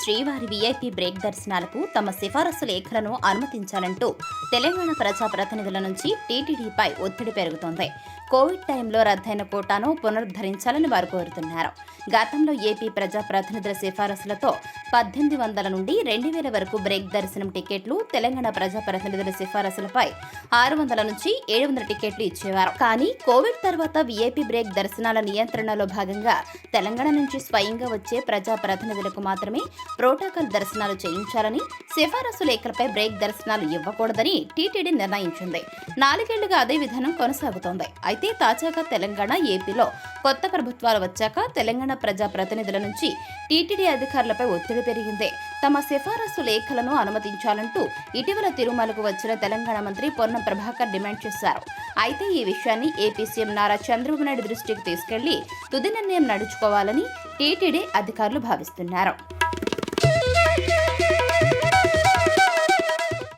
శ్రీవారి VIP break దర్శనాలకు తమ సిఫారసు లేఖలను అనుమతించాలంటూ తెలంగాణ ప్రజాప్రతినిధుల నుంచి టీటీడీపై ఒత్తిడి పెరుగుతోంది. కోవిడ్ టైంలో రద్దయిన కోటాను పునరుద్ధరించాలని వారు కోరుతున్నారు. గతంలో ఏపీ ప్రజాప్రతినిధుల సిఫారసులతో 1800 నుండి 2000 వరకు బ్రేక్ దర్శనం టికెట్లు, తెలంగాణ ప్రజాప్రతినిధుల సిఫారసులపై 600 నుంచి 700 టికెట్లు ఇచ్చేవారు. కానీ కోవిడ్ తర్వాత వీఐపీ బ్రేక్ దర్శనాల నియంత్రణలో భాగంగా తెలంగాణ నుంచి స్వయంగా వచ్చే ప్రజాప్రతినిధులకు మాత్రమే ప్రోటోకాల్ దర్శనాలు చేయించాలని, సిఫారసు లేఖలపై బ్రేక్ దర్శనాలు ఇవ్వకూడదని టీటీడీ నిర్ణయించింది. 4 ఏళ్లుగా అదే విధానం కొనసాగుతోంది. అయితే తాజాగా తెలంగాణ, ఏపీలో కొత్త ప్రభుత్వాలు వచ్చాక తెలంగాణ ప్రజాప్రతినిధుల నుంచి టీటీడీ అధికారులపై ఒత్తిడి పెరిగింది. తమ సిఫారసు లేఖలను అనుమతించాలంటూ ఇటీవల తిరుమలకు వచ్చిన తెలంగాణ మంత్రి పొన్నం ప్రభాకర్ డిమాండ్ చేశారు. అయితే ఈ విషయాన్ని ఏపీ సీఎం నారా చంద్రబాబు నాయుడు దృష్టికి తీసుకెళ్లి తుది నిర్ణయం నడుచుకోవాలని టీటీడీ అధికారులు భావిస్తున్నారు.